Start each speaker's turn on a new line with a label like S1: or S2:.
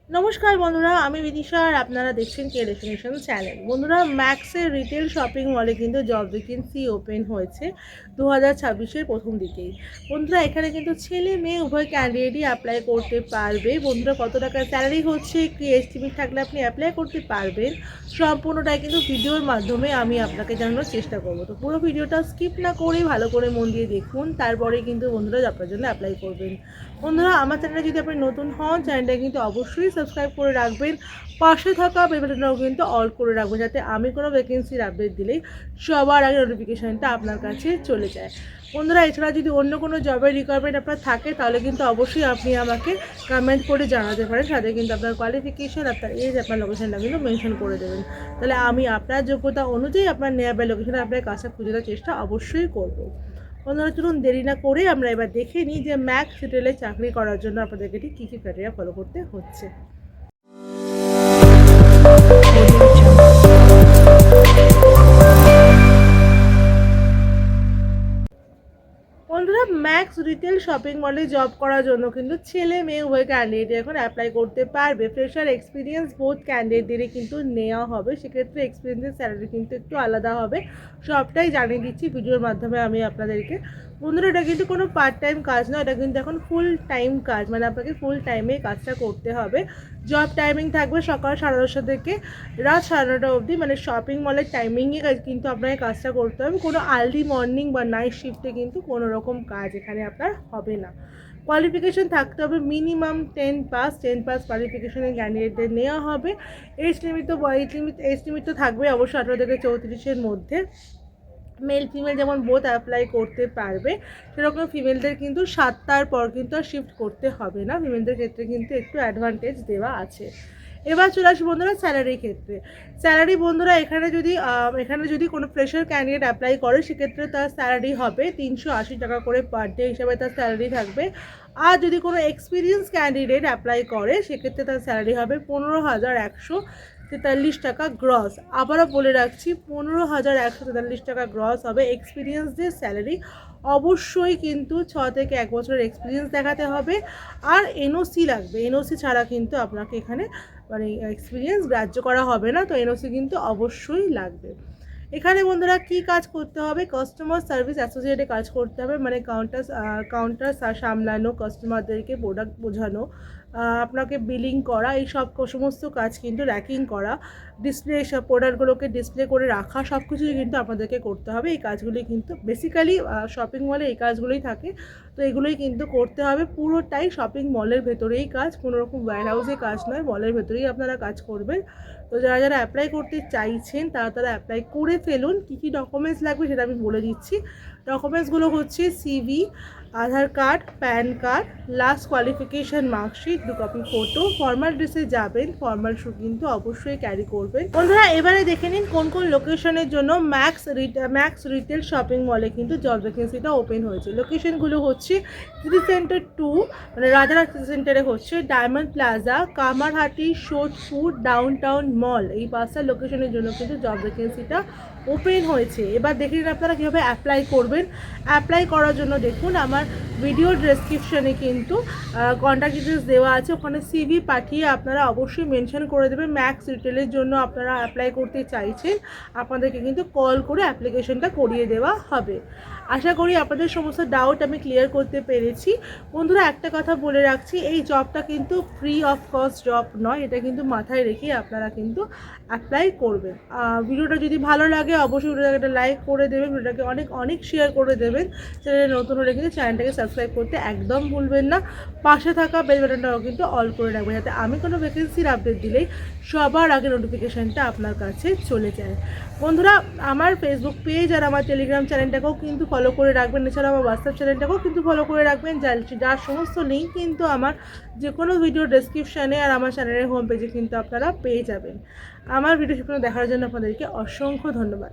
S1: নমস্কার বন্ধুরা, আমি বিদিশা আর আপনারা দেখছেন কে ডেস্টিনেশন চ্যানেল। বন্ধুরা, ম্যাক্সের রিটেল শপিং মলে কিন্তু জব ভ্যাকেন্সি ওপেন হয়েছে 2026-এর প্রথম দিকেই। বন্ধুরা, এখানে কিন্তু ছেলে মেয়ে উভয় ক্যান্ডিডেটই অ্যাপ্লাই করতে পারবে। বন্ধুরা, কত টাকা স্যালারি হচ্ছে, কি এস্টিমেট থাকলে আপনি অ্যাপ্লাই করতে পারবেন, সম্পূর্ণটাই কিন্তু ভিডিওর মাধ্যমে আমি আপনাকে জানানোর চেষ্টা করব। তো পুরো ভিডিওটা স্কিপ না করে ভালো করে মন দিয়ে দেখুন, তারপরে কিন্তু বন্ধুরা আপনার জন্য অ্যাপ্লাই করবেন। বন্ধুরা, আমার চ্যানেলে যদি আপনি নতুন হন, চ্যানেলটা কিন্তু অবশ্যই সাবস্ক্রাইব করে রাখবেন। পাশে থাকা বেল বাটনটাও কিন্তু অল করে রাখবেন, যাতে আমি কোনো ভ্যাকেন্সির আপডেট দিলেই সবার আগে নোটিফিকেশানটা আপনার কাছে চলে যায়। বন্ধুরা, এছাড়া যদি অন্য কোনো জবের রিকোয়ারমেন্ট আপনার থাকে, তাহলে কিন্তু অবশ্যই আপনি আমাকে কমেন্ট করে জানাতে পারেন। সাথে কিন্তু আপনার কোয়ালিফিকেশান, আপনার এজ, আপনার লোকেশানটা কিন্তু মেনশন করে দেবেন। তাহলে আমি আপনার যোগ্যতা অনুযায়ী আপনার নেয়ার বাই লোকেশানে আপনার কাজটা খুঁজে দেওয়ার চেষ্টা অবশ্যই করব। বন্ধুরা, চলুন দেরি না করে আমরা এবার দেখে নিই যে ম্যাক্স রিটেলে চাকরি করার জন্য আপনাদেরকে ঠিক কী কী ক্রাইটেরিয়া ফলো করতে হচ্ছে। বন্ধুরা, ম্যাক্স রিটেল শপিং মলে জব করার জন্য কিন্তু ছেলে মেয়ে উভয় ক্যান্ডিডেট এখন অ্যাপ্লাই করতে পারবে। ফ্রেশার এক্সপিরিয়েন্স বোথ ক্যান্ডিডেটদেরই কিন্তু নেওয়া হবে। সেক্ষেত্রে এক্সপিরিয়েন্সের স্যালারি কিন্তু একটু আলাদা হবে। সবটাই জানিয়ে দিচ্ছি ভিডিওর মাধ্যমে আমি আপনাদেরকে। বন্ধুরা, এটা কিন্তু কোনো পার্ট টাইম কাজ নয়, এটা কিন্তু এখন ফুল টাইম কাজ, মানে আপনাকে ফুল টাইমে কাজটা করতে হবে। জব টাইমিং থাকবে সকাল 10:30 থেকে রাত 9:30 অবধি, মানে শপিং মলের টাইমিংয়ে কিন্তু আপনাকে কাজটা করতে হবে। কোনো আর্লি মর্নিং বা নাইট শিফটে কিন্তু কোনো রকম কাজ এখানে আপনার হবে না। কোয়ালিফিকেশান থাকতে হবে মিনিমাম 10 পাস কোয়ালিফিকেশনের ক্যান্ডিডেটদের নেওয়া হবে। এজ লিমিট তো থাকবে অবশ্যই 18 থেকে 34-এর মধ্যে। মেল ফিমেল যেমন বোথ অ্যাপ্লাই করতে পারবে, সেরকম ফিমেলদের কিন্তু 7টার পর কিন্তু আর শিফট করতে হবে না। ফিমেলদের ক্ষেত্রে কিন্তু একটু অ্যাডভান্টেজ দেওয়া আছে। এবার চলে আসি বন্ধুরা স্যালারির ক্ষেত্রে। স্যালারি বন্ধুরা, এখানে যদি কোনো ফ্রেশার ক্যান্ডিডেট অ্যাপ্লাই করে, সেক্ষেত্রে তার স্যালারি হবে 380 টাকা করে পার ডে হিসাবে তার স্যালারি থাকবে। আর যদি কোনো এক্সপিরিয়েন্স ক্যান্ডিডেট অ্যাপ্লাই করে, সেক্ষেত্রে তার স্যালারি হবে 15,143 টাকা গ্রস। আবারও বলে রাখছি, 15,143 টাকা গ্রস হবে এক্সপিরিয়েন্সদের স্যালারি। অবশ্যই কিন্তু 6 থেকে 1 বছরের এক্সপিরিয়েন্স দেখাতে হবে। আর এনওসি লাগবে, এনওসি ছাড়া কিন্তু আপনাকে এখানে মানে এক্সপিরিয়েন্স গ্রাহ্য করা হবে না। তো এনওসি কিন্তু অবশ্যই লাগবে। এখানে বন্ধুরা কী কাজ করতে হবে, কাস্টমার সার্ভিস অ্যাসোসিয়েটে কাজ করতে হবে, মানে কাউন্টার সামলানো, কাস্টমারদেরকে প্রোডাক্ট বোঝানো, আপনাকে বিলিং করা, এই সমস্ত কাজ কিন্তু র্যাকিং করা, ডিসপ্লে সব প্রোডাক্টগুলোকে ডিসপ্লে করে রাখা, সব কিছুই কিন্তু আপনাদেরকে করতে হবে। এই কাজগুলি কিন্তু বেসিক্যালি শপিং মলে এই কাজগুলোই থাকে। তো এগুলোই কিন্তু করতে হবে। পুরোটাই শপিং মলের ভেতরেই কাজ, কোনো রকম ওয়্যার হাউসে কাজ নয়, মলের ভেতরেই আপনারা কাজ করবেন। তো যারা যারা অ্যাপ্লাই করতে চাইছেন, তারা অ্যাপ্লাই করে ফেলুন। কী কী ডকুমেন্টস লাগবে সেটা আমি বলে দিচ্ছি। ডকুমেন্টসগুলো হচ্ছে CV, Aadhaar card, PAN card, last qualification marksheet, 2 copy photo. Formal ড্রেসে যাবেন, ফর্মাল শ্যু কিন্তু অবশ্যই ক্যারি করবেন। বন্ধুরা, এবারে দেখে নিন কোন কোন লোকেশনের জন্য ম্যাক্স রিটেল শপিং মলে কিন্তু জব ভ্যাকেন্সিটা ওপেন হয়েছে। লোকেশনগুলো হচ্ছে সিটি সেন্টার 2, মানে রাজারহাট সিটি সেন্টারে হচ্ছে, Diamond Plaza, Kamarhati, Sodepur, downtown mall. এই 5টা লোকেশনের জন্য কিন্তু জব ভ্যাকেন্সিটা ওপেন হয়েছে। এবার দেখে নিন আপনারা কীভাবে অ্যাপ্লাই করবেন। অ্যাপ্লাই করার জন্য দেখুন আমার ভিডিও ডেসক্রিপশানে কিন্তু কন্ট্যাক্ট ডিটেলস দেওয়া আছে, ওখানে সিভি পাঠিয়ে আপনারা অবশ্যই মেনশন করে দেবেন ম্যাক্স রিটেলের জন্য আপনারা অ্যাপ্লাই করতে চাইছেন। আপনাদেরকে কিন্তু কল করে অ্যাপ্লিকেশনটা করিয়ে দেওয়া হবে। আশা করি আপনাদের সমস্ত ডাউট আমি ক্লিয়ার করতে পেরেছি। বন্ধুরা, একটা কথা বলে রাখছি, এই জবটা কিন্তু ফ্রি অফ কস্ট জব নয়, এটা কিন্তু মাথায় রেখে আপনারা কিন্তু অ্যাপ্লাই করবেন। ভিডিওটা যদি ভালো লাগে অবশ্যই ভিডিওটাকে একটা লাইক করে দেবেন, ভিডিওটাকে অনেক অনেক শেয়ার করে দেবেন। চ্যানেলে নতুন হলে কিন্তু চ্যানেলটাকে সাবস্ক্রাইব করতে একদম ভুলবেন না। পাশে থাকা বেল বাটনটাও কিন্তু অল করে রাখবেন, যাতে আমি কোনো ভ্যাকেন্সির আপডেট দিলেই সবার আগে নোটিফিকেশানটা আপনার কাছে চলে যায়। বন্ধুরা, আমার ফেসবুক পেজ আর আমার টেলিগ্রাম চ্যানেলটাকেও কিন্তু ফলো করে রাখবেন। এছাড়া আমার হোয়াটসঅ্যাপ চ্যানেলটাকেও কিন্তু ফলো করে রাখবেন, যার সমস্ত লিঙ্ক কিন্তু আমার যে কোনো ভিডিও ডেসক্রিপশানে আর আমার চ্যানেলের হোম পেজে কিন্তু আপনারা পেয়ে যাবেন। আমার ভিডিও দেখার জন্য আপনাদেরকে অসংখ্য ধন্যবাদ।